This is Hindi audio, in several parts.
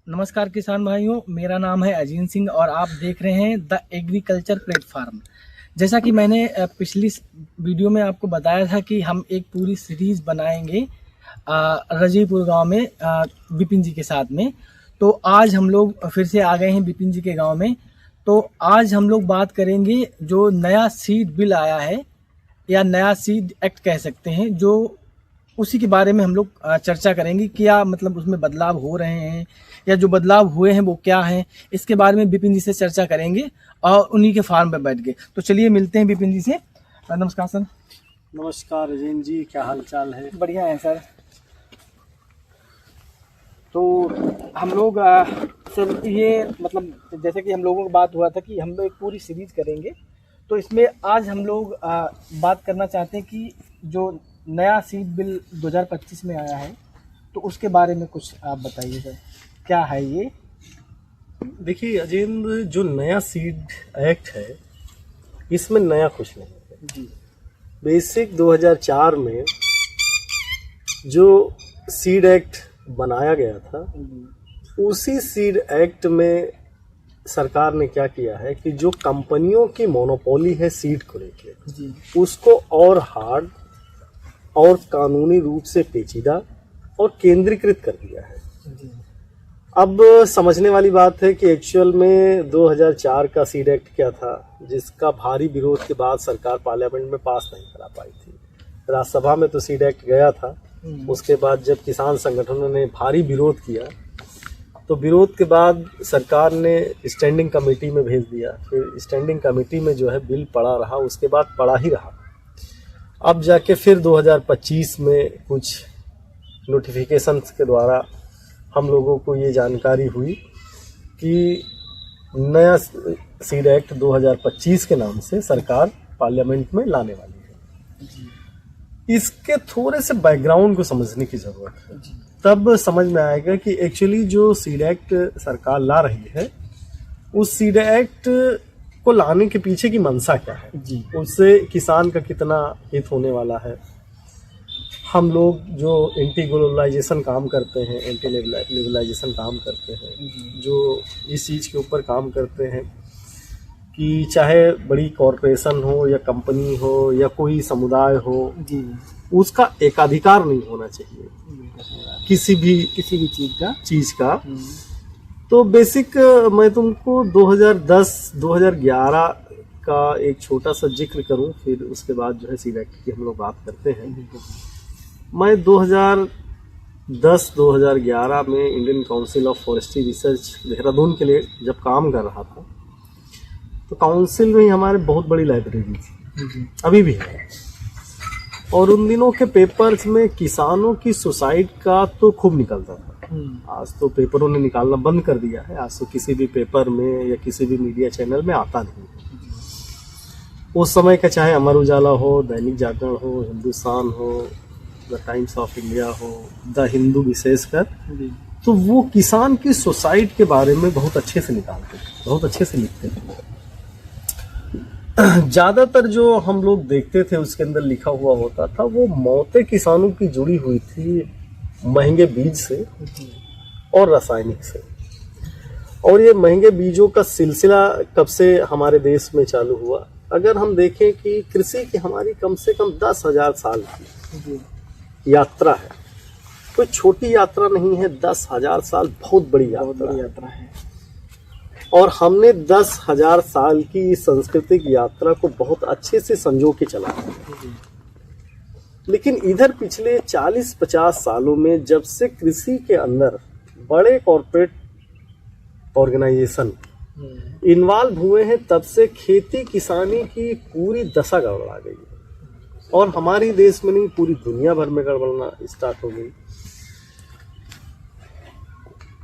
नमस्कार किसान भाइयों, मेरा नाम है अजीन सिंह और आप देख रहे हैं द एग्रीकल्चर प्लेटफार्म। जैसा कि मैंने पिछली वीडियो में आपको बताया था कि हम एक पूरी सीरीज़ बनाएंगे रजीपुर गांव में विपिन जी के साथ में। तो आज हम लोग फिर से आ गए हैं विपिन जी के गांव में। तो आज हम लोग बात करेंगे जो नया सीड बिल आया है या नया सीड एक्ट कह सकते हैं, जो उसी के बारे में हम लोग चर्चा करेंगे। क्या मतलब उसमें बदलाव हो रहे हैं या जो बदलाव हुए हैं वो क्या हैं, इसके बारे में विपिन जी से चर्चा करेंगे और उन्हीं के फार्म पे बैठ गए। तो चलिए मिलते हैं विपिन जी से। नमस्कार सर। नमस्कार अजीन जी, क्या हाल चाल है? बढ़िया है सर। तो हम लोग सर ये मतलब जैसे कि हम लोगों की बात हुआ था कि हम लोग एक पूरी सीरीज करेंगे, तो इसमें आज हम लोग बात करना चाहते हैं कि जो नया सीड बिल 2025 में आया है तो उसके बारे में कुछ आप बताइए सर, क्या है ये? देखिए अजीन, जो नया सीड एक्ट है इसमें नया कुछ नहीं है जी। बेसिक 2004 में जो सीड एक्ट बनाया गया था उसी सीड एक्ट में सरकार ने क्या किया है कि जो कंपनियों की मोनोपोली है सीड को लेकर, उसको और हार्ड और कानूनी रूप से पेचीदा और केंद्रीकृत कर दिया है। अब समझने वाली बात है कि एक्चुअल में 2004 का सीड एक्ट क्या था, जिसका भारी विरोध के बाद सरकार पार्लियामेंट में पास नहीं करा पाई थी। राज्यसभा में तो सीड एक्ट गया था, उसके बाद जब किसान संगठनों ने भारी विरोध किया तो विरोध के बाद सरकार ने स्टैंडिंग कमेटी में भेज दिया। फिर स्टैंडिंग कमेटी में जो है बिल पड़ा रहा, उसके बाद पड़ा ही रहा। अब जाके फिर 2025 में कुछ नोटिफिकेशन के द्वारा हम लोगों को ये जानकारी हुई कि नया सीड एक्ट 2025 के नाम से सरकार पार्लियामेंट में लाने वाली है। इसके थोड़े से बैकग्राउंड को समझने की जरूरत है, तब समझ में आएगा कि एक्चुअली जो सीड एक्ट सरकार ला रही है उस सीड एक्ट को लाने के पीछे की मंशा क्या है जी, उससे किसान का कितना हित होने वाला है। हम लोग जो एंटी ग्लोबलाइजेशन काम करते हैं, एंटी लिबरलाइजेशन काम करते हैं, जो इस चीज़ के ऊपर काम करते हैं कि चाहे बड़ी कॉरपोरेशन हो या कंपनी हो या कोई समुदाय हो जी, उसका एकाधिकार नहीं होना चाहिए किसी भी चीज़ का। तो बेसिक मैं तुमको 2010-2011 का एक छोटा सा जिक्र करूं, फिर उसके बाद जो है सीड एक्ट की हम लोग बात करते हैं। मैं 2010-2011 में Indian council of forestry research Dehradun के लिए जब काम कर रहा था, तो काउंसिल में ही हमारे बहुत बड़ी लाइब्रेरी थी, अभी भी है। और उन दिनों के पेपर्स में किसानों की सुसाइड का तो खूब निकलता था। आज तो पेपरों ने निकालना बंद कर दिया है, आज तो किसी भी पेपर में या किसी भी मीडिया चैनल में आता नहीं। उस समय का चाहे अमर उजाला हो, दैनिक जागरण हो, हिंदुस्तान हो, द टाइम्स ऑफ इंडिया हो, द हिंदू विशेषकर, तो वो किसान की सुसाइड के बारे में बहुत अच्छे से निकालते थे, बहुत अच्छे से लिखते थे। ज्यादातर जो हम लोग देखते थे उसके अंदर लिखा हुआ होता था वो मौतें किसानों की जुड़ी हुई थी महंगे बीज से और रासायनिक से। और ये महंगे बीजों का सिलसिला कब से हमारे देश में चालू हुआ? अगर हम देखें कि कृषि की हमारी कम से कम 10,000 साल की यात्रा है, कोई छोटी यात्रा नहीं है। 10,000 साल बहुत बड़ी यात्रा है। और हमने 10,000 साल की इस सांस्कृतिक यात्रा को बहुत अच्छे से संजो के चला है। लेकिन इधर पिछले 40-50 सालों में जब से कृषि के अंदर बड़े कॉर्पोरेट ऑर्गेनाइजेशन इन्वॉल्व हुए हैं, तब से खेती किसानी की पूरी दशा गड़बड़ा गई है। और हमारे देश में नहीं, पूरी दुनिया भर में गड़बड़ना स्टार्ट हो गई।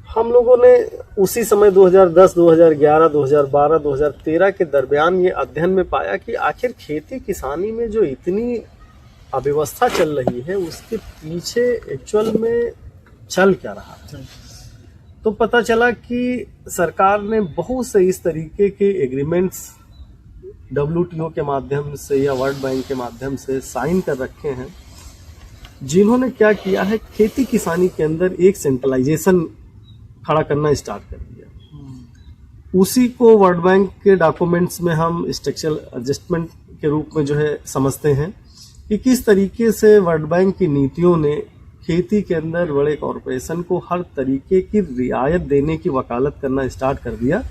हम लोगों ने उसी समय 2010, 2011, 2012, 2013 के दरमियान ये अध्ययन में पाया कि आखिर खेती किसानी में जो इतनी अव्यवस्था चल रही है उसके पीछे एक्चुअल में चल क्या रहा है। तो पता चला कि सरकार ने बहुत से इस तरीके के एग्रीमेंट्स WTO के माध्यम से या वर्ल्ड बैंक के माध्यम से साइन कर रखे हैं, जिन्होंने क्या किया है, खेती किसानी के अंदर एक सेंट्रलाइजेशन खड़ा करना स्टार्ट कर दिया। उसी को वर्ल्ड बैंक के डॉक्यूमेंट्स में हम स्ट्रक्चरल एडजस्टमेंट के रूप में जो है समझते हैं कि किस तरीके से वर्ल्ड बैंक की नीतियों ने खेती के अंदर बड़े कॉरपोरेशन को हर तरीके की रियायत देने की वकालत करना स्टार्ट कर दिया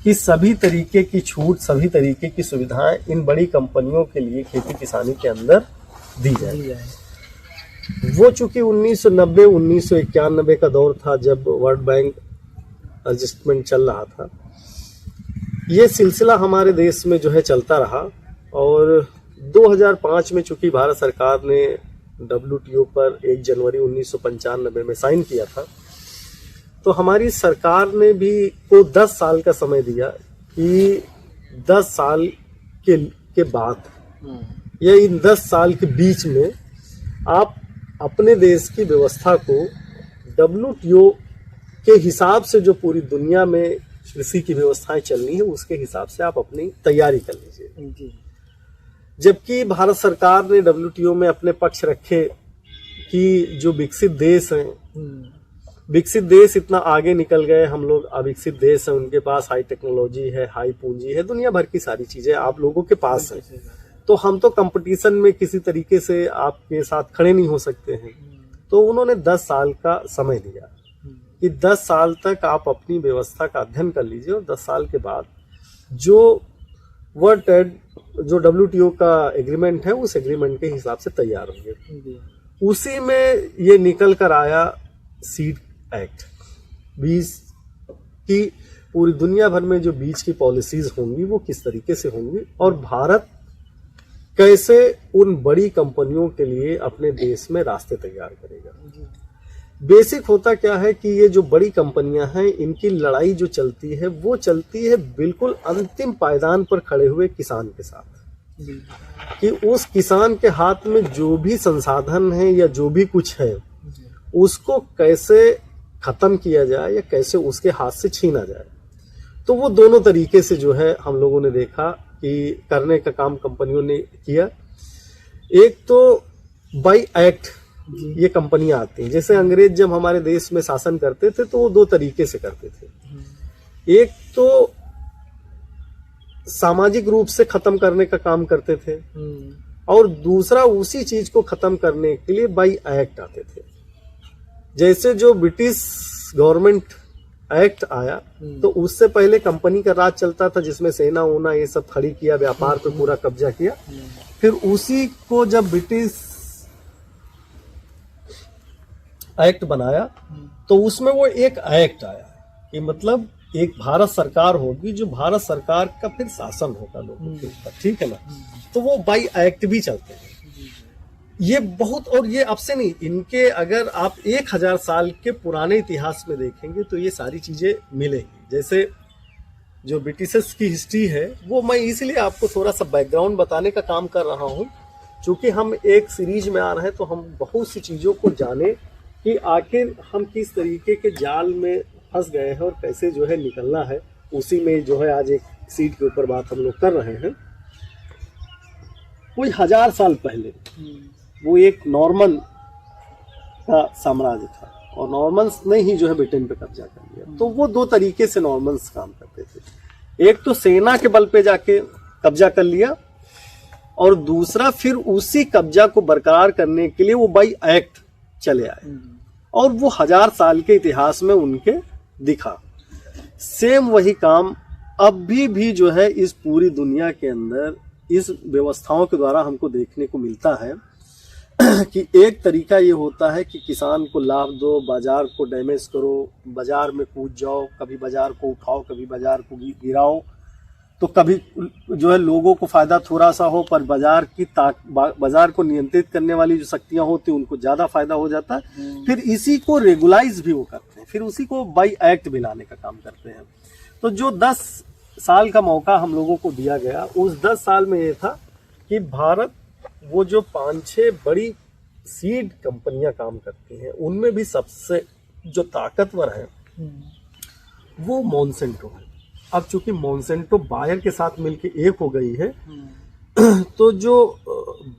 कि सभी तरीके की छूट, सभी तरीके की सुविधाएं इन बड़ी कंपनियों के लिए खेती किसानी के अंदर दी जाए। वो चूंकि 1990-1991 का दौर था जब वर्ल्ड बैंक एडजस्टमेंट चल रहा था, ये सिलसिला हमारे देश में जो है चलता रहा और 2005 में चूंकि भारत सरकार ने WTO पर 1 जनवरी 1995 में साइन किया था, तो हमारी सरकार ने भी को 10 साल का समय दिया कि 10 साल के बाद या इन 10 साल के बीच में आप अपने देश की व्यवस्था को WTO के हिसाब से जो पूरी दुनिया में कृषि की व्यवस्थाएं चल रही है उसके हिसाब से आप अपनी तैयारी कर लीजिए। जबकि भारत सरकार ने WTO में अपने पक्ष रखे कि जो विकसित देश हैं, विकसित देश इतना आगे निकल गए, हम लोग अविकसित देश हैं, उनके पास हाई टेक्नोलॉजी है, हाई पूंजी है, दुनिया भर की सारी चीजें आप लोगों के पास है, तो हम तो कंपटीशन में किसी तरीके से आपके साथ खड़े नहीं हो सकते हैं। तो उन्होंने 10 साल का समय दिया कि 10 साल तक आप अपनी व्यवस्था का अध्ययन कर लीजिए और 10 साल के बाद जो वर्ल्ड ट्रेड जो WTO का एग्रीमेंट है उस एग्रीमेंट के हिसाब से तैयार होंगे। उसी में ये निकल कर आया सीड एक्ट, बीज की पूरी दुनिया भर में जो बीज की पॉलिसीज होंगी वो किस तरीके से होंगी और भारत कैसे उन बड़ी कंपनियों के लिए अपने देश में रास्ते तैयार करेगा। बेसिक होता क्या है कि ये जो बड़ी कंपनियां हैं इनकी लड़ाई जो चलती है वो चलती है बिल्कुल अंतिम पायदान पर खड़े हुए किसान के साथ, कि उस किसान के हाथ में जो भी संसाधन है या जो भी कुछ है उसको कैसे खत्म किया जाए या कैसे उसके हाथ से छीना जाए। तो वो दोनों तरीके से जो है हम लोगों ने देखा कि करने का काम कंपनियों ने किया। एक तो बाय एक्ट ये कंपनियां आती हैं, जैसे अंग्रेज जब हमारे देश में शासन करते थे तो वो 2 तरीके से करते थे। एक तो सामाजिक रूप से खत्म करने का काम करते थे और दूसरा उसी चीज को खत्म करने के लिए बाय एक्ट आते थे। जैसे जो ब्रिटिश गवर्नमेंट एक्ट आया तो उससे पहले कंपनी का राज चलता था जिसमें सेना वोना ये सब खड़ी किया, व्यापार पे पूरा कब्जा किया। फिर उसी को जब ब्रिटिश एक्ट बनाया तो उसमें वो एक एक्ट आया कि मतलब एक भारत सरकार होगी जो भारत सरकार का फिर शासन होगा लोगों के ऊपर, ठीक है ना। तो वो बाय एक्ट भी चलते हैं ये बहुत, और ये अब से नहीं, इनके अगर आप 1000 साल के पुराने इतिहास में देखेंगे तो ये सारी चीजें मिलेंगी। जैसे जो ब्रिटिशर्स की हिस्ट्री है वो मैं इसलिए आपको थोड़ा सा बैकग्राउंड बताने का काम कर रहा हूँ, चूंकि हम एक सीरीज में आ रहे हैं तो हम बहुत सी चीजों को जाने कि आखिर हम किस तरीके के जाल में फंस गए हैं और कैसे जो है निकलना है। उसी में जो है आज एक सीट के ऊपर बात हम लोग कर रहे हैं। कोई 1000 साल पहले वो एक नॉर्मन का साम्राज्य था और नॉर्मन्स ने ही जो है ब्रिटेन पे कब्जा कर लिया। तो वो 2 तरीके से नॉर्मन्स काम करते थे, एक तो सेना के बल पे जाके कब्जा कर लिया और दूसरा फिर उसी कब्जा को बरकरार करने के लिए वो बाय एक्ट चले आए और वो 1000 साल के इतिहास में उनके दिखा। सेम वही काम अब भी जो है इस पूरी दुनिया के अंदर इस व्यवस्थाओं के द्वारा हमको देखने को मिलता है कि एक तरीका ये होता है कि किसान को लाभ दो, बाजार को डैमेज करो, बाजार में कूद जाओ, कभी बाजार को उठाओ, कभी बाजार को गिराओ, तो कभी जो है लोगों को फायदा थोड़ा सा हो पर बाजार को नियंत्रित करने वाली जो शक्तियां होती हैं उनको ज्यादा फायदा हो जाता है। फिर इसी को रेगुलाइज भी वो करते हैं, फिर उसी को बाय एक्ट भी लाने का काम करते हैं। तो जो 10 साल का मौका हम लोगों को दिया गया, उस 10 साल में ये था कि भारत वो जो 5-6 बड़ी सीड कंपनियां काम करती हैं उनमें भी सबसे जो ताकतवर है वो मॉन्सेंटो है। अब चूंकि मॉन्सेंटो बायर के साथ मिलके एक हो गई है तो जो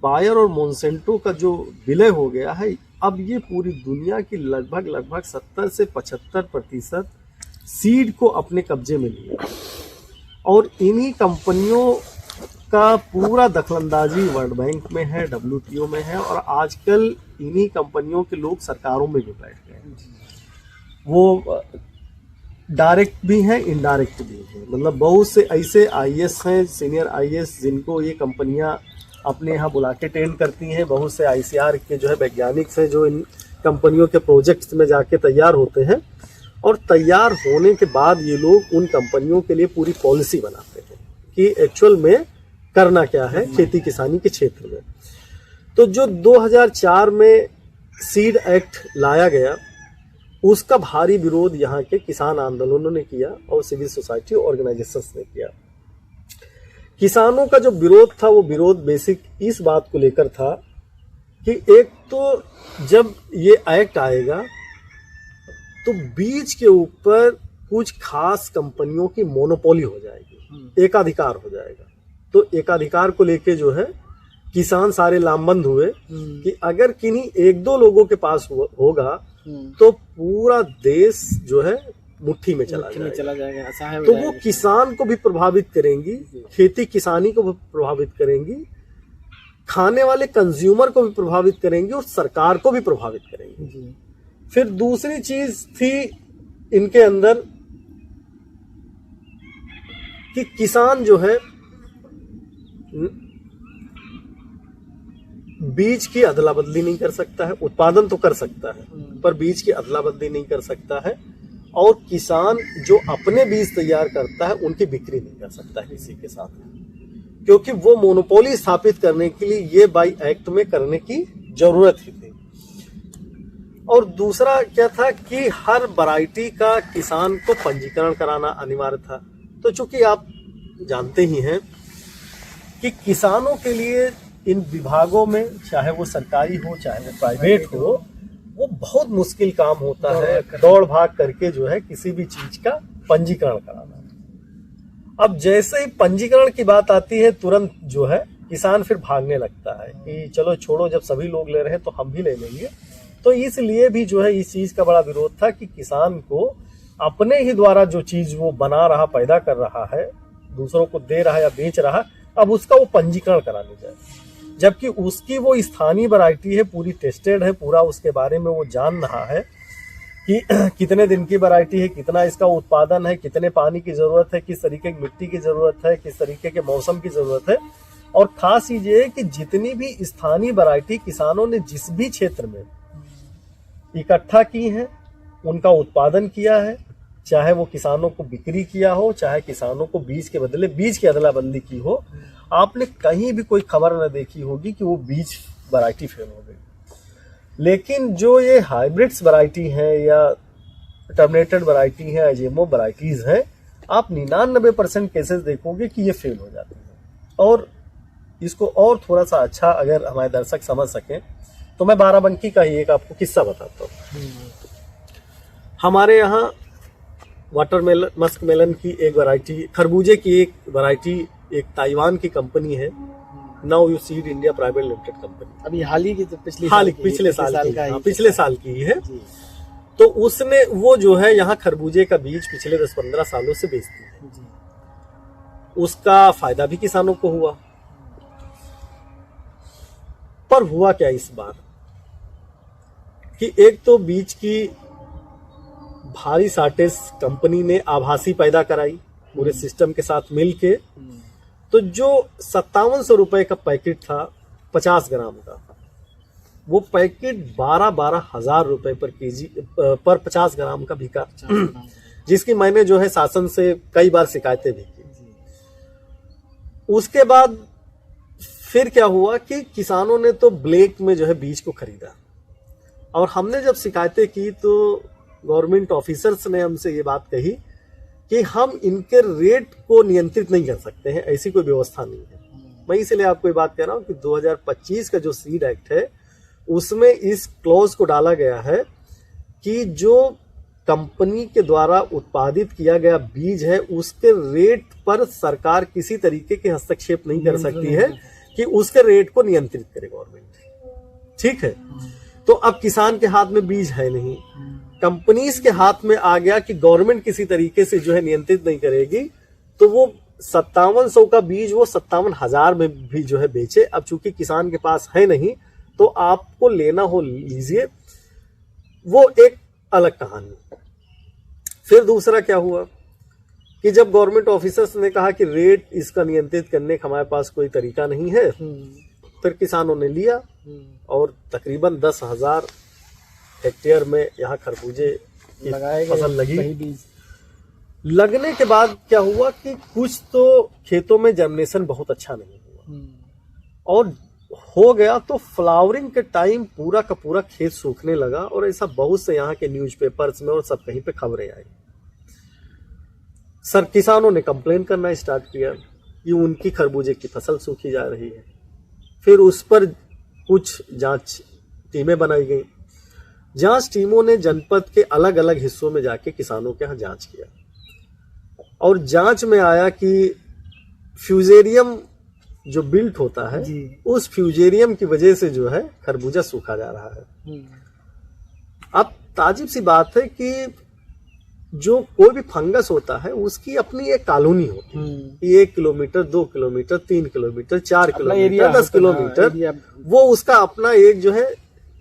बायर और मॉन्सेंटो का जो विलय हो गया है, अब ये पूरी दुनिया की लगभग 70 से 75% सीड को अपने कब्जे में लिया और इन्हीं कंपनियों का पूरा दखलंदाजी वर्ल्ड बैंक में है, WTO में है, और आजकल इन्हीं कंपनियों के लोग सरकारों में भी बैठ गए हैं। वो डायरेक्ट भी हैं, इनडायरेक्ट भी हैं। मतलब बहुत से ऐसे IAS हैं, सीनियर IAS, जिनको ये कंपनियां अपने यहाँ बुला के ट्रेन करती हैं। बहुत से ICR के जो है वैज्ञानिक हैं जो इन कंपनियों के प्रोजेक्ट्स में जाके तैयार होते हैं, और तैयार होने के बाद ये लोग उन कंपनियों के लिए पूरी पॉलिसी बनाते हैं कि एक्चुअल में करना क्या है खेती किसानी के क्षेत्र में। तो जो 2004 में सीड एक्ट लाया गया, उसका भारी विरोध यहाँ के किसान आंदोलनों ने किया और सिविल सोसाइटी ऑर्गेनाइजेशंस ने किया। किसानों का जो विरोध था, वो विरोध बेसिक इस बात को लेकर था कि एक तो जब ये एक्ट आएगा तो बीज के ऊपर कुछ खास कंपनियों की मोनोपोली हो जाएगी, एकाधिकार हो जाएगा। तो एकाधिकार को लेके जो है किसान सारे लामबंद हुए कि अगर किन्हीं एक दो लोगों के पास होगा तो पूरा देश जो है मुट्ठी में चला जाएगा। तो वो किसान को भी प्रभावित करेंगी, खेती किसानी को भी प्रभावित करेंगी, खाने वाले कंज्यूमर को भी प्रभावित करेंगी और सरकार को भी प्रभावित करेंगी। फिर दूसरी चीज थी इनके अंदर कि किसान जो है बीज की अदला बदली नहीं कर सकता है। उत्पादन तो कर सकता है पर बीज की अदला बदली नहीं कर सकता है, और किसान जो अपने बीज तैयार करता है उनकी बिक्री नहीं कर सकता है किसी के साथ, क्योंकि वो मोनोपोली स्थापित करने के लिए ये बाई एक्ट में करने की जरूरत ही थी। और दूसरा क्या था कि हर वैरायटी का किसान को पंजीकरण कराना अनिवार्य था। तो चूंकि आप जानते ही हैं कि किसानों के लिए इन विभागों में, चाहे वो सरकारी हो चाहे वो प्राइवेट हो, वो बहुत मुश्किल काम होता है दौड़ भाग करके जो है किसी भी चीज का पंजीकरण कराना। अब जैसे ही पंजीकरण की बात आती है तुरंत जो है किसान फिर भागने लगता है कि चलो छोड़ो, जब सभी लोग ले रहे हैं तो हम भी ले लेंगे। तो इसलिए भी जो है इस चीज का बड़ा विरोध था कि किसान को अपने ही द्वारा जो चीज वो बना रहा, पैदा कर रहा है, दूसरों को दे रहा है या बेच रहा है, अब उसका वो पंजीकरण कराने जाए, जबकि उसकी वो स्थानीय वैरायटी है, पूरी टेस्टेड है, पूरा उसके बारे में वो जान रहा है कि कितने दिन की वैरायटी है, कितना इसका उत्पादन है, कितने पानी की जरूरत है, किस तरीके की मिट्टी की जरूरत है, किस तरीके के मौसम की जरूरत है। और खास चीज ये है कि जितनी भी स्थानीय वैरायटी किसानों ने जिस भी क्षेत्र में इकट्ठा की है, उनका उत्पादन किया है, चाहे वो किसानों को बिक्री किया हो, चाहे किसानों को बीज के बदले बीज की अदला बदली की हो, आपने कहीं भी कोई खबर न देखी होगी कि वो बीज वैरायटी फेल हो गई। लेकिन जो ये हाइब्रिड्स वैरायटी है या टर्मिनेटेड वैरायटी है, एजेमो वैरायटीज है, आप 99% केसेस देखोगे कि ये फेल हो जाती है। और इसको और थोड़ा सा अच्छा अगर हमारे दर्शक समझ सकें तो मैं बाराबंकी का ही एक आपको किस्सा बताता हूँ। हमारे यहाँ वाटरमेलन, मस्क मेलन की एक वैरायटी, खरबूजे की एक वैरायटी, एक ताइवान की कंपनी है, now you seed India private limited company, अभी हाल ही की तो पिछले साल की है। तो उसने वो जो है यहाँ खरबूजे का बीज पिछले 10-15 सालों से बेचती है। उसका फायदा भी किसानों को हुआ, पर हुआ क्या इस बार कि एक तो बीज की भारी शार्टेज कंपनी ने आभासी पैदा कराई पूरे सिस्टम के साथ मिलके। तो जो 5700 रुपए का पैकेट था 50 ग्राम का, वो पैकेट 12-12 हजार रुपए पर केजी पर 50 ग्राम का बिका, जिसकी मैंने जो है शासन से कई बार शिकायतें भी की। उसके बाद फिर क्या हुआ कि किसानों ने तो ब्लैक में जो है बीज को खरीदा, और हमने जब शिकायतें की तो गवर्नमेंट ऑफिसर्स ने हमसे ये बात कही कि हम इनके रेट को नियंत्रित नहीं कर सकते हैं, ऐसी कोई व्यवस्था नहीं है। मैं इसलिए आपको ये बात कह रहा हूँ कि 2025 का जो सीड एक्ट है उसमें इस क्लॉज को डाला गया है कि जो कंपनी के द्वारा उत्पादित किया गया बीज है उसके रेट पर सरकार किसी तरीके के हस्तक्षेप नहीं कर सकती है कि उसके रेट को नियंत्रित करे गवर्नमेंट। ठीक है, तो अब किसान के हाथ में बीज है नहीं, कंपनीज के हाथ में आ गया कि गवर्नमेंट किसी तरीके से जो है नियंत्रित नहीं करेगी, तो वो 5700 का बीज वो 57,000 में भी जो है बेचे। अब चूंकि किसान के पास है नहीं, तो आपको लेना हो लीजिए, वो एक अलग कहानी। फिर दूसरा क्या हुआ कि जब गवर्नमेंट ऑफिसर्स ने कहा कि रेट इसका नियंत्रित करने का हमारे पास कोई तरीका नहीं है, फिर किसानों ने लिया और तकरीबन 10,000 हेक्टेयर में यहाँ खरबूजे की फसल लगी। लगने के बाद क्या हुआ कि कुछ तो खेतों में जर्मिनेशन बहुत अच्छा नहीं हुआ, और हो गया तो फ्लावरिंग के टाइम पूरा का पूरा खेत सूखने लगा, और ऐसा बहुत से यहाँ के न्यूज़पेपर्स में और सब कहीं पे खबरें आई। सर किसानों ने कंप्लेन करना स्टार्ट किया कि उनकी खरबूजे की फसल सूखी जा रही है। फिर उस पर कुछ जांच टीमें बनाई गई। जांच टीमों ने जनपद के अलग अलग हिस्सों में जाके किसानों के यहाँ जांच किया, और जांच में आया कि फ्यूजेरियम जो बिल्ट होता है, उस फ्यूजेरियम की वजह से जो है खरबूजा सूखा जा रहा है। अब ताजुब सी बात है कि जो कोई भी फंगस होता है उसकी अपनी एक कॉलोनी होती है, 1 kilometre 2 kilometre 3 kilometre 4 kilometre 10 kilometre, वो उसका अपना एक जो है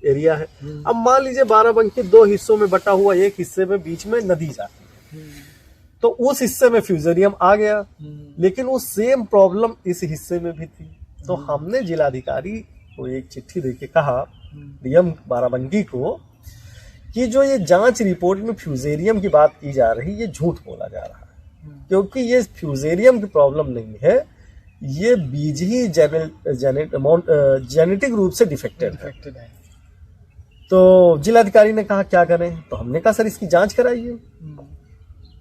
एरिया है। अब मान लीजिए बाराबंकी 2 हिस्सों में बटा हुआ, एक हिस्से में बीच में नदी जाती है, तो उस हिस्से में फ्यूजेरियम आ गया, लेकिन वो सेम प्रॉब्लम इस हिस्से में भी थी। तो हमने जिलाधिकारी को एक चिट्ठी देके कहा, डीएम बाराबंकी को, कि जो ये जांच रिपोर्ट में फ्यूजेरियम की बात की जा रही है, ये झूठ बोला जा रहा है, क्योंकि ये फ्यूजेरियम की प्रॉब्लम नहीं है, ये बीज ही जेनेटिक रूप से डिफेक्टेड है। तो जिलाधिकारी ने कहा क्या करें, तो हमने कहा सर इसकी जांच कराइए।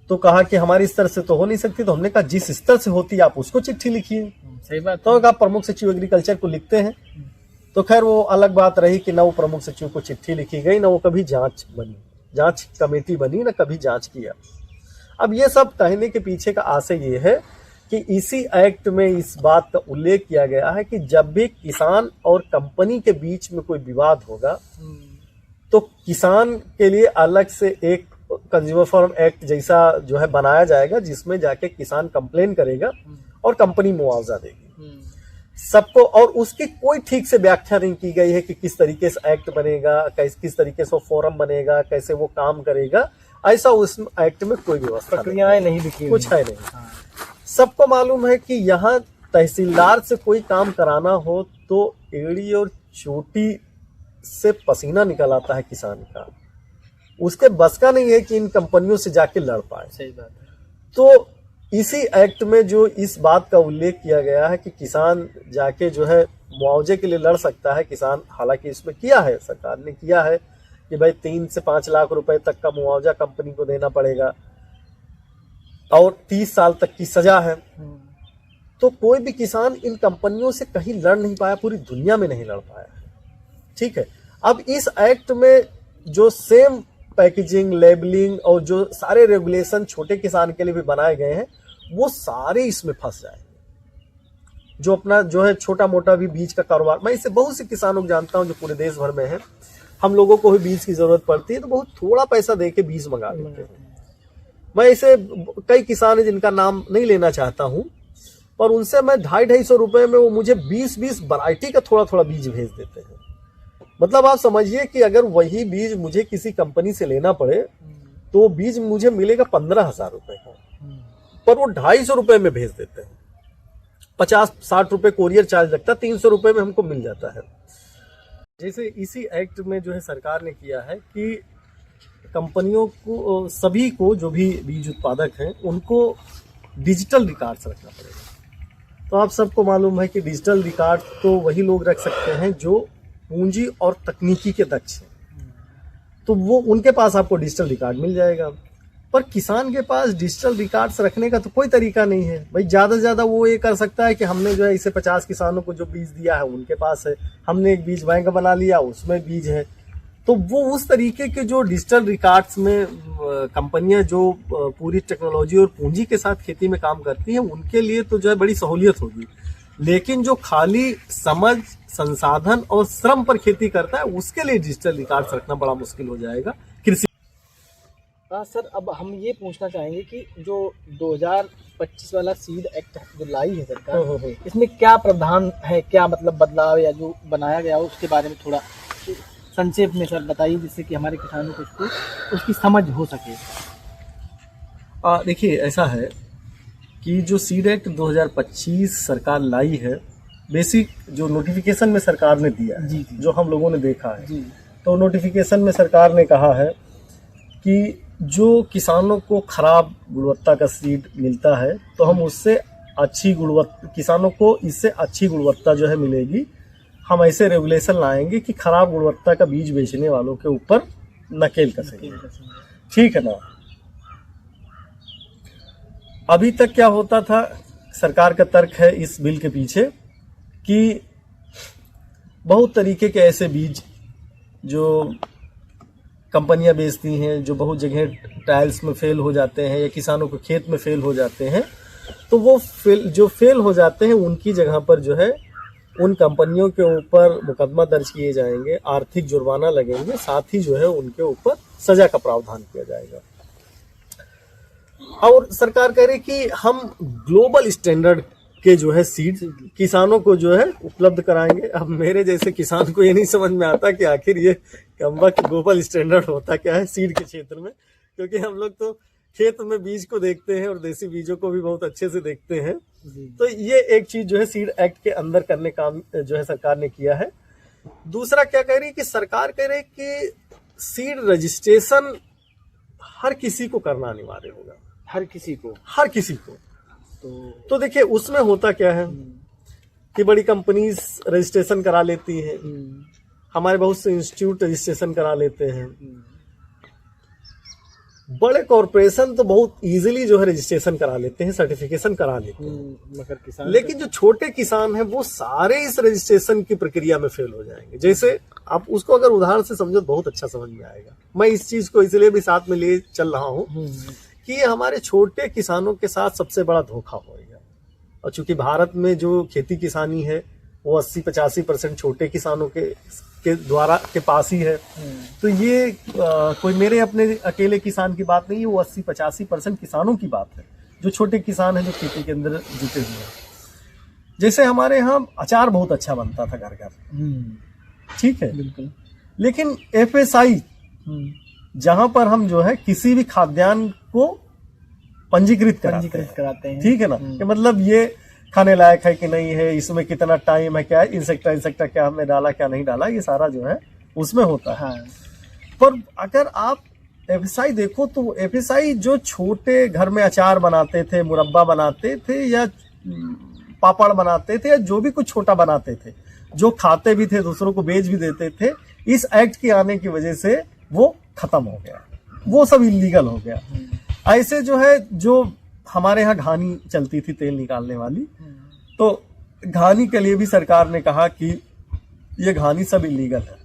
तो कहा कि हमारी स्तर से तो हो नहीं सकती। तो हमने कहा जिस स्तर से होती है आप उसको चिट्ठी लिखिए। सही बात। तो आप प्रमुख सचिव एग्रीकल्चर को लिखते हैं। तो खैर वो अलग बात रही कि ना वो प्रमुख सचिव को चिट्ठी लिखी गई, ना वो कभी जांच बनी, जांच कमेटी बनी, ना कभी जांच किया। अब ये सब कहने के पीछे का आशय ये है कि इसी एक्ट में इस बात का उल्लेख किया गया है कि जब भी किसान और कंपनी के बीच में कोई विवाद होगा तो किसान के लिए अलग से एक कंज्यूमर फॉरम एक्ट जैसा जो है बनाया जाएगा, जिसमें जाके किसान कंप्लेन करेगा और कंपनी मुआवजा देगी सबको। और उसकी कोई ठीक से व्याख्या नहीं की गई है कि किस तरीके से एक्ट बनेगा, किस तरीके से फोरम बनेगा, कैसे वो काम करेगा, ऐसा उस एक्ट में कोई व्यवस्था प्रक्रियाएं नहीं लिखी, कुछ है नहीं। सबको मालूम है कि यहाँ तहसीलदार से कोई काम कराना हो तो एड़ी और चोटी से पसीना निकल आता है किसान का, उसके बस का नहीं है कि इन कंपनियों से जाके लड़ पाए। सही बात है। तो इसी एक्ट में जो इस बात का उल्लेख किया गया है कि किसान जाके जो है मुआवजे के लिए लड़ सकता है, किसान हालांकि इसमें किया है, सरकार ने किया है कि भाई 3 से 5 लाख रुपए तक का मुआवजा कंपनी को देना पड़ेगा और 30 साल तक की सजा है। तो कोई भी किसान इन कंपनियों से कहीं लड़ नहीं पाया, पूरी दुनिया में नहीं लड़ पाया। ठीक है। अब इस एक्ट में जो सेम पैकेजिंग, लेबलिंग और जो सारे रेगुलेशन छोटे किसान के लिए भी बनाए गए हैं, वो सारे इसमें फंस जाएंगे। जो अपना जो है छोटा मोटा भी बीज का कारोबार, मैं इससे बहुत से किसानों को जानता हूं जो पूरे देश भर में है। हम लोगों को भी बीज की जरूरत पड़ती है तो बहुत थोड़ा पैसा दे के बीज मंगा लेते हैं। मैं ऐसे कई किसान हैं जिनका नाम नहीं लेना चाहता हूं, पर उनसे मैं 250-250 रुपए में वो मुझे 20-20 वैरायटी का थोड़ा थोड़ा बीज भेज देते हैं। मतलब आप समझिए कि अगर वही बीज मुझे किसी कंपनी से लेना पड़े तो वो बीज मुझे मिलेगा 15,000 रुपए का, पर वो 250 रुपए में भेज देते हैं। 50-60 रुपए कोरियर चार्ज लगता है, 300 रुपए में हमको मिल जाता है। जैसे इसी एक्ट में जो है सरकार ने किया है कि कंपनियों को, सभी को, जो भी बीज उत्पादक हैं उनको डिजिटल रिकॉर्ड्स रखना पड़ेगा। तो आप सबको मालूम है कि डिजिटल रिकॉर्ड तो वही लोग रख सकते हैं जो पूंजी और तकनीकी के दक्ष हैं, तो वो उनके पास आपको डिजिटल रिकॉर्ड मिल जाएगा। पर किसान के पास डिजिटल रिकॉर्ड्स रखने का तो कोई तरीका नहीं है। भाई ज़्यादा से ज़्यादा वो ये कर सकता है कि हमने जो है इसे 50 किसानों को जो बीज दिया है उनके पास है, हमने एक बीज बैंक बना लिया उसमें बीज है। तो वो उस तरीके के जो डिजिटल रिकॉर्ड्स में कंपनियां जो पूरी टेक्नोलॉजी और पूंजी के साथ खेती में काम करती हैं उनके लिए तो जो है बड़ी सहूलियत होगी, लेकिन जो खाली समझ, संसाधन और श्रम पर खेती करता है उसके लिए डिजिटल रिकॉर्ड्स रखना बड़ा मुश्किल हो जाएगा। कृषि सर अब हम ये पूछना चाहेंगे कि जो 2025 वाला सीड एक्ट जो लाई है सरकार, इसमें क्या प्रावधान है, क्या मतलब बदलाव या जो बनाया गया हो उसके बारे में थोड़ा संक्षेप में सर बताइए, जिससे कि हमारे किसानों को उसकी समझ हो सके। देखिए ऐसा है कि जो सीड एक्ट 2025 सरकार लाई है, बेसिक जो नोटिफिकेशन में सरकार ने दिया है, जी। जो हम लोगों ने देखा है, जी। तो नोटिफिकेशन में सरकार ने कहा है कि जो किसानों को खराब गुणवत्ता का सीड मिलता है तो हम उससे अच्छी गुणवत्ता, किसानों को इससे अच्छी गुणवत्ता जो है मिलेगी। हम ऐसे रेगुलेशन लाएंगे कि खराब गुणवत्ता का बीज बेचने वालों के ऊपर नकेल कसेंगे। ठीक है ना। अभी तक क्या होता था, सरकार का तर्क है इस बिल के पीछे कि बहुत तरीके के ऐसे बीज जो कंपनियां बेचती हैं, जो बहुत जगह ट्रायल्स में फेल हो जाते हैं या किसानों को खेत में फेल हो जाते हैं, तो वो जो फेल हो जाते हैं उनकी जगह पर जो है उन कंपनियों के ऊपर मुकदमा दर्ज किए जाएंगे, आर्थिक जुर्माना लगेंगे, साथ ही जो है उनके ऊपर सजा का प्रावधान किया जाएगा। और सरकार कह रही कि हम ग्लोबल स्टैंडर्ड के जो है सीड किसानों को जो है उपलब्ध कराएंगे। अब मेरे जैसे किसान को ये नहीं समझ में आता कि आखिर ये कमबख्त ग्लोबल स्टैंडर्ड होता क्या है सीड के क्षेत्र में, क्योंकि हम लोग तो खेत में बीज को देखते हैं और देसी बीजों को भी बहुत अच्छे से देखते हैं। तो ये एक चीज जो है सीड एक्ट के अंदर करने काम जो है सरकार ने किया है। दूसरा क्या कह रही है कि सरकार कह रही है कि सीड रजिस्ट्रेशन हर किसी को करना अनिवार्य होगा। हर किसी को तो देखिए उसमें होता क्या है कि बड़ी कंपनीज रजिस्ट्रेशन करा लेती हैं, हमारे बहुत से इंस्टीट्यूट रजिस्ट्रेशन करा लेते हैं, बड़े कॉरपोरेशन तो बहुत इजीली जो है रजिस्ट्रेशन करा लेते हैं, सर्टिफिकेशन करा लेते हैं, लेकिन जो छोटे किसान हैं वो सारे इस रजिस्ट्रेशन की प्रक्रिया में फेल हो जाएंगे। जैसे आप उसको अगर उदाहरण से समझो बहुत अच्छा समझ में आएगा। मैं इस चीज को इसलिए भी साथ में ले चल रहा हूँ कि ये हमारे छोटे किसानों के साथ सबसे बड़ा धोखा होगा। और चूंकि भारत में जो खेती किसानी है वो 80-85% छोटे किसानों के द्वारा के पास ही है, तो ये कोई मेरे अपने अकेले किसान की बात नहीं है, वो 80-85% किसानों की बात है जो छोटे किसान हैं जो खेती के अंदर जुटे हुए हैं। जैसे हमारे यहाँ अचार बहुत अच्छा बनता था घर घर, ठीक है, बिल्कुल, लेकिन FSI जहां पर हम जो है किसी भी खाद्यान्न को पंजीकृत कराते हैं, ठीक है ना, कि मतलब ये खाने लायक है कि नहीं है, इसमें कितना टाइम है, क्या है, इंसेक्टा क्या हमने डाला क्या नहीं डाला, ये सारा जो है उसमें होता है। पर अगर आप FSI देखो तो FSI जो छोटे घर में अचार बनाते थे, मुरब्बा बनाते थे या पापड़ बनाते थे या जो भी कुछ छोटा बनाते थे, जो खाते भी थे दूसरों को बेच भी देते थे, इस एक्ट के आने की वजह से वो खत्म हो गया, वो सब इलीगल हो गया। ऐसे जो है जो हमारे यहाँ घानी चलती थी तेल निकालने वाली, तो घानी के लिए भी सरकार ने कहा कि ये घानी सब इलीगल है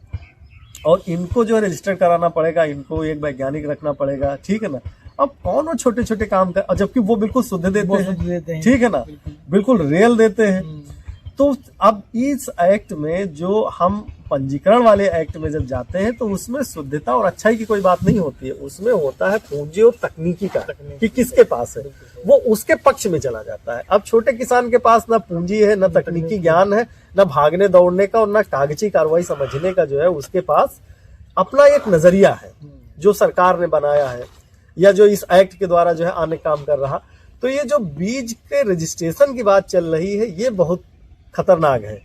और इनको जो है रजिस्टर कराना पड़ेगा, इनको एक वैज्ञानिक रखना पड़ेगा, ठीक है ना। अब कौन वो छोटे छोटे काम कर, जबकि वो बिल्कुल शुद्ध देते हैं, ठीक है ना, बिल्कुल रियल देते हैं। तो अब इस एक्ट में जो हम पंजीकरण वाले एक्ट में जब जाते हैं तो उसमें शुद्धता और अच्छाई की कोई बात नहीं होती है, उसमें होता है पूंजी और तकनीकी का कि किसके पास है, वो उसके पक्ष में चला जाता है। अब छोटे किसान के पास ना पूंजी है, ना तकनीकी ज्ञान है, ना भागने दौड़ने का और ना कागजी कार्रवाई समझने का जो है उसके पास अपना एक नजरिया है जो सरकार ने बनाया है या जो इस एक्ट के द्वारा जो है आने काम कर रहा। तो ये जो बीज के रजिस्ट्रेशन की बात चल रही है ये बहुत खतरनाक है,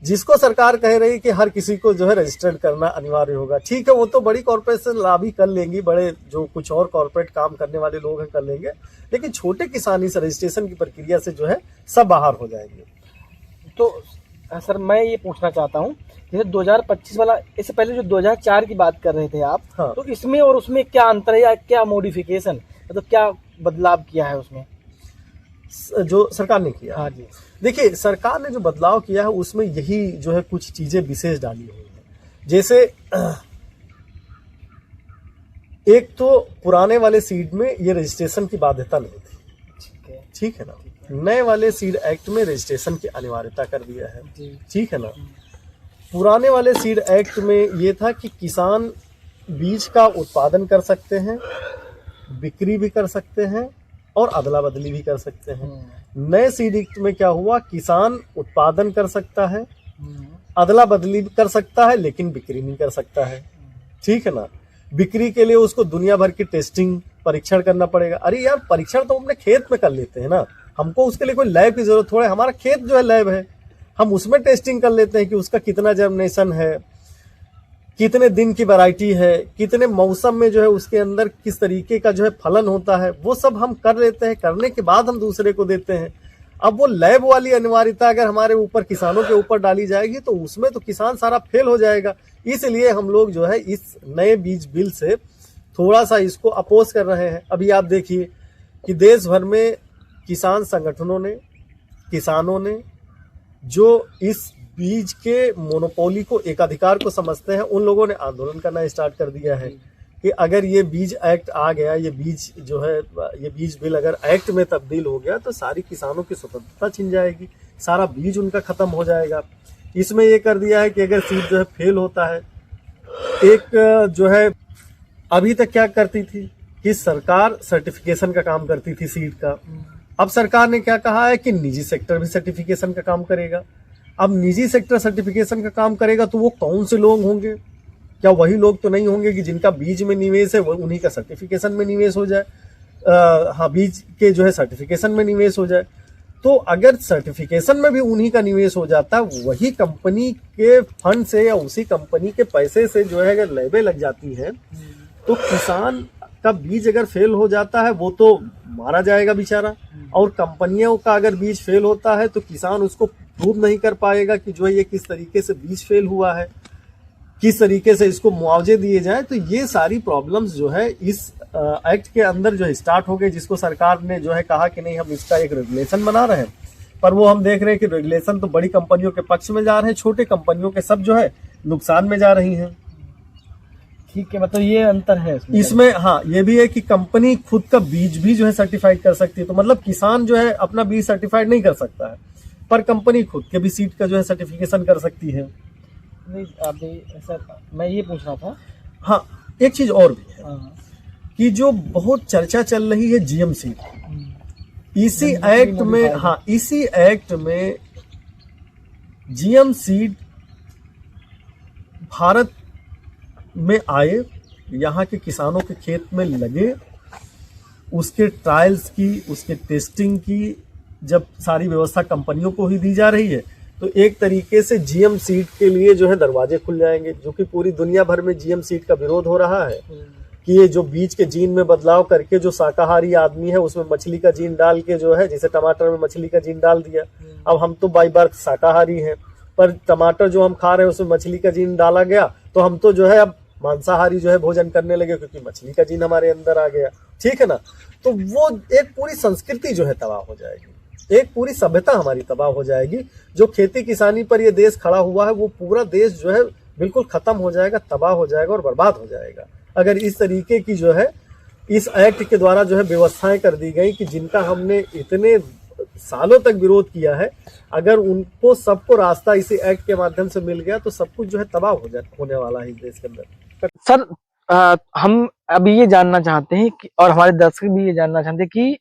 जिसको सरकार कह रही है कि हर किसी को जो है रजिस्टर्ड करना अनिवार्य होगा। ठीक है, वो तो बड़ी कॉर्पोरेशन लॉबी कर लेंगी, बड़े जो कुछ और कॉर्पोरेट काम करने वाले लोग हैं कर लेंगे, लेकिन छोटे किसान इस रजिस्ट्रेशन की प्रक्रिया से जो है सब बाहर हो जाएंगे। तो सर मैं ये पूछना चाहता हूँ, जैसे 2025 वाला, इससे पहले जो 2004 की बात कर रहे थे आप, हाँ, तो इसमें और उसमें क्या अंतर है या क्या मॉडिफिकेशन, मतलब क्या बदलाव किया है उसमें जो सरकार ने किया? हाँ जी, देखिए सरकार ने जो बदलाव किया है उसमें यही जो है कुछ चीजें विशेष डाली हुई है। जैसे एक तो पुराने वाले सीड में ये रजिस्ट्रेशन की बाध्यता नहीं थी, ठीक है ना, नए वाले सीड एक्ट में रजिस्ट्रेशन की अनिवार्यता कर दिया है, ठीक है ना। पुराने वाले सीड एक्ट में ये था कि किसान बीज का उत्पादन कर सकते हैं बिक्री भी कर सकते हैं और अदला बदली भी कर सकते हैं। नए सीड एक्ट में क्या हुआ, किसान उत्पादन कर सकता है, अदला बदली भी कर सकता है, लेकिन बिक्री नहीं कर सकता है। ठीक है ना। बिक्री के लिए उसको दुनिया भर की टेस्टिंग, परीक्षण करना पड़ेगा। अरे यार, परीक्षण तो अपने खेत में कर लेते हैं ना, हमको उसके लिए कोई लैब की जरूरत थोड़ा है। हमारा खेत जो है लैब है, हम उसमें टेस्टिंग कर लेते हैं कि उसका कितना जर्मिनेशन है, कितने दिन की वैरायटी है, कितने मौसम में जो है उसके अंदर किस तरीके का जो है फलन होता है, वो सब हम कर लेते हैं। करने के बाद हम दूसरे को देते हैं। अब वो लैब वाली अनिवार्यता अगर हमारे ऊपर, किसानों के ऊपर डाली जाएगी तो उसमें तो किसान सारा फेल हो जाएगा। इसलिए हम लोग जो है इस नए बीज बिल से थोड़ा सा इसको अपोज कर रहे हैं। अभी आप देखिए कि देश भर में किसान संगठनों ने, किसानों ने जो इस बीज के मोनोपोली को, एकाधिकार को समझते हैं, उन लोगों ने आंदोलन करना स्टार्ट कर दिया है कि अगर ये बीज एक्ट आ गया, ये बीज जो है, ये बीज बिल अगर एक्ट में तब्दील हो गया तो सारी किसानों की स्वतंत्रता छिन जाएगी, सारा बीज उनका खत्म हो जाएगा। इसमें ये कर दिया है कि अगर सीड जो है फेल होता है, एक जो है अभी तक क्या करती थी कि सरकार सर्टिफिकेशन का काम करती थी सीड का। अब सरकार ने क्या कहा है कि निजी सेक्टर भी सर्टिफिकेशन का काम करेगा। अब निजी सेक्टर सर्टिफिकेशन का काम करेगा तो वो कौन से लोग होंगे? क्या वही लोग तो नहीं होंगे कि जिनका बीज में निवेश है वो उन्हीं का सर्टिफिकेशन में निवेश हो जाए? हाँ, बीज के जो है सर्टिफिकेशन में निवेश हो जाए। तो अगर सर्टिफिकेशन में भी उन्हीं का निवेश हो जाता, वही कंपनी के फंड से या उसी कंपनी के पैसे से जो है अगर लैबें लग जाती हैं, तो किसान का बीज अगर फेल हो जाता है वो तो मारा जाएगा बेचारा। और कंपनियों का अगर बीज फेल होता है तो किसान उसको प्रूव नहीं कर पाएगा कि जो है ये किस तरीके से बीज फेल हुआ है, किस तरीके से इसको मुआवजे दिए जाए। तो ये सारी प्रॉब्लम्स जो है इस एक्ट के अंदर जो है स्टार्ट हो गए, जिसको सरकार ने जो है कहा कि नहीं हम इसका एक रेगुलेशन बना रहे हैं। पर वो हम देख रहे हैं कि रेगुलेशन तो बड़ी कंपनियों के पक्ष में जा रहे हैं, छोटे कंपनियों के सब जो है नुकसान में जा रही हैं। ठीक है, मतलब ये अंतर है इसमें। हाँ, ये भी है कि कंपनी खुद का बीज भी जो है सर्टिफाइड कर सकती है। तो मतलब किसान जो है अपना बीज सर्टिफाइड नहीं कर सकता है, पर कंपनी खुद के भी सीड का जो है सर्टिफिकेशन कर सकती है। नहीं, अभी ऐसा मैं ये पूछ रहा था। हाँ, एक चीज और भी है कि जो बहुत चर्चा चल रही है जीएम सीड, इसी एक्ट में, हाँ इसी एक्ट में जीएम सीड भारत में आए, यहाँ के किसानों के खेत में लगे, उसके ट्रायल्स की, उसके टेस्टिंग की जब सारी व्यवस्था कंपनियों को ही दी जा रही है, तो एक तरीके से जीएम सीड के लिए जो है दरवाजे खुल जाएंगे। जो कि पूरी दुनिया भर में जीएम सीड का विरोध हो रहा है कि ये जो बीज के जीन में बदलाव करके जो शाकाहारी आदमी है उसमें मछली का जीन डाल के जो है, जैसे टमाटर में मछली का जीन डाल दिया। अब हम तो बाई बर्थ शाकाहारी हैं, पर टमाटर जो हम खा रहे हैं उसमें मछली का जीन डाला गया, तो हम तो जो है अब मांसाहारी जो है भोजन करने लगे क्योंकि मछली का जीन हमारे अंदर आ गया। ठीक है ना। तो वो एक पूरी संस्कृति जो है तबाह हो जाएगी, एक पूरी सभ्यता हमारी तबाह हो जाएगी। जो खेती किसानी पर ये देश खड़ा हुआ है वो पूरा देश जो है बिल्कुल खत्म हो जाएगा, तबाह हो जाएगा और बर्बाद हो जाएगा, अगर इस तरीके की जो है इस एक्ट के द्वारा जो है व्यवस्थाएं कर दी गई कि जिनका हमने इतने सालों तक विरोध किया है, अगर उनको सबको रास्ता इसी एक्ट के माध्यम से मिल गया तो सब कुछ जो है तबाह होने वाला है इस देश के अंदर। सर, हम अभी ये जानना चाहते हैं कि, और हमारे दर्शक भी ये जानना चाहते हैं कि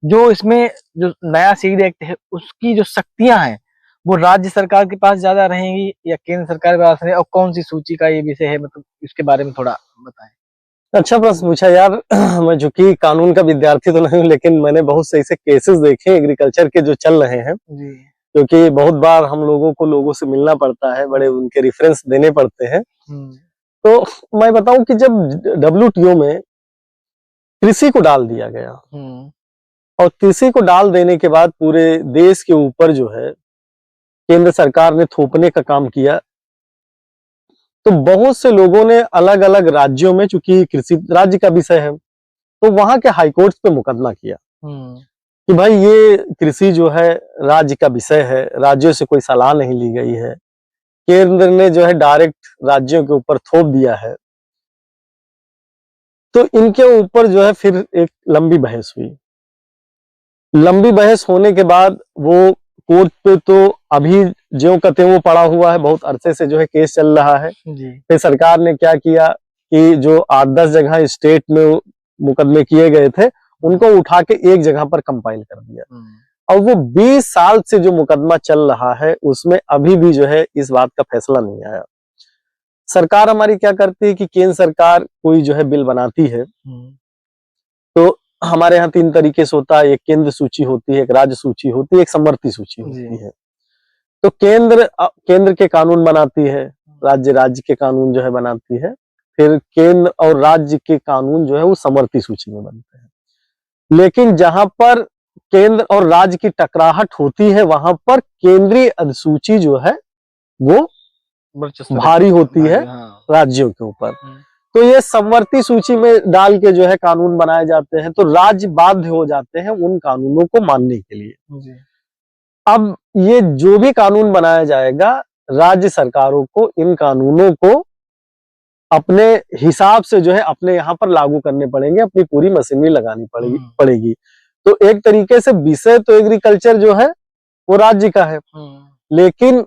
जो इसमें जो नया सीड एक्ट है उसकी जो शक्तियां हैं वो राज्य सरकार के पास ज्यादा रहेंगी या केंद्र सरकार के पास रहेंगी, और कौन सी सूची का ये विषय है, मतलब इसके बारे में थोड़ा बताएं। अच्छा प्रश्न पूछा यार। मैं चूंकि कानून का विद्यार्थी तो नहीं हूँ, लेकिन मैंने बहुत से ऐसे केसेस देखे एग्रीकल्चर के जो चल रहे हैं, क्योंकि बहुत बार हम लोगों को लोगों से मिलना पड़ता है, बड़े उनके रेफरेंस देने पड़ते हैं। तो मैं बताऊं कि जब WTO में कृषि को डाल दिया गया और कृषि को डाल देने के बाद पूरे देश के ऊपर जो है केंद्र सरकार ने थोपने का काम किया, तो बहुत से लोगों ने अलग अलग राज्यों में, चूंकि कृषि राज्य का विषय है, तो वहां के हाईकोर्ट पे मुकदमा किया कि भाई ये कृषि जो है राज्य का विषय है, राज्यों से कोई सलाह नहीं ली गई है, केंद्र ने जो है डायरेक्ट राज्यों के ऊपर थोप दिया है। तो इनके ऊपर जो है फिर एक लंबी बहस हुई। लंबी बहस होने के बाद वो कोर्ट पे तो अभी ज्यों का त्यों पड़ा हुआ है, बहुत अरसे से जो है केस चल रहा है। फिर सरकार ने क्या किया कि जो 8-10 जगह स्टेट में मुकदमे किए गए थे उनको उठा के एक जगह पर कंपाइल कर दिया। और वो 20 साल से जो मुकदमा चल रहा है उसमें अभी भी जो है इस बात का फैसला नहीं आया। सरकार हमारी क्या करती है कि केंद्र सरकार कोई जो है बिल बनाती है तो हमारे यहाँ 3 तरीके से होता है, एक केंद्र सूची होती है, एक राज्य सूची होती है, एक समवर्ती सूची होती है। तो केंद्र के कानून बनाती है, राज्य के कानून जो है बनाती है, फिर केंद्र और राज्य के कानून जो है वो समवर्ती सूची में बनते हैं। लेकिन जहां पर केंद्र और राज्य की टकराहट होती है वहां पर केंद्रीय अधिसूची जो है वो भारी होती है राज्यों के ऊपर। तो ये समवर्ती सूची में डाल के जो है कानून बनाए जाते हैं, तो राज्य बाध्य हो जाते हैं उन कानूनों को मानने के लिए। अब ये जो भी कानून बनाया जाएगा, राज्य सरकारों को इन कानूनों को अपने हिसाब से जो है अपने यहाँ पर लागू करने पड़ेंगे, अपनी पूरी मशीनरी लगानी पड़ेगी। तो एक तरीके से विषय तो एग्रीकल्चर जो है वो राज्य का है, लेकिन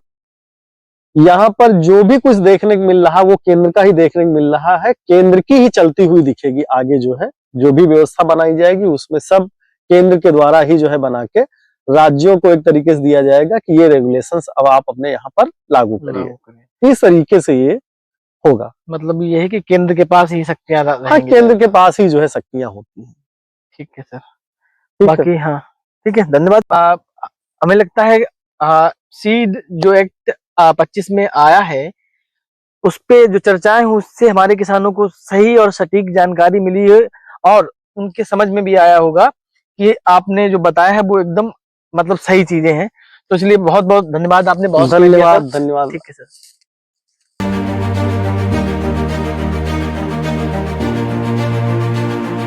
यहाँ पर जो भी कुछ देखने को मिल रहा वो केंद्र का ही देखने को मिल रहा है। केंद्र की ही चलती हुई दिखेगी आगे जो है, जो भी व्यवस्था बनाई जाएगी उसमें सब केंद्र के द्वारा ही जो है बना के राज्यों को एक तरीके से दिया जाएगा कि ये रेगुलेशंस अब आप अपने यहाँ पर लागू करिए। इस तरीके से ये होगा। मतलब ये है कि केंद्र के पास ही शक्तियां रहेंगी। हाँ, केंद्र के पास ही जो है शक्तियां होती हैं। ठीक है सर। बाकी हाँ ठीक है, धन्यवाद। हमें लगता है सीड जो एक्ट 25 में आया है उस पे जो चर्चाएं हुई उससे हमारे किसानों को सही और सटीक जानकारी मिली है और उनके समझ में भी आया होगा कि आपने जो बताया है वो एकदम मतलब सही चीजें हैं। तो इसलिए बहुत बहुत धन्यवाद, आपने बहुत धन्यवाद। ठीक है सर।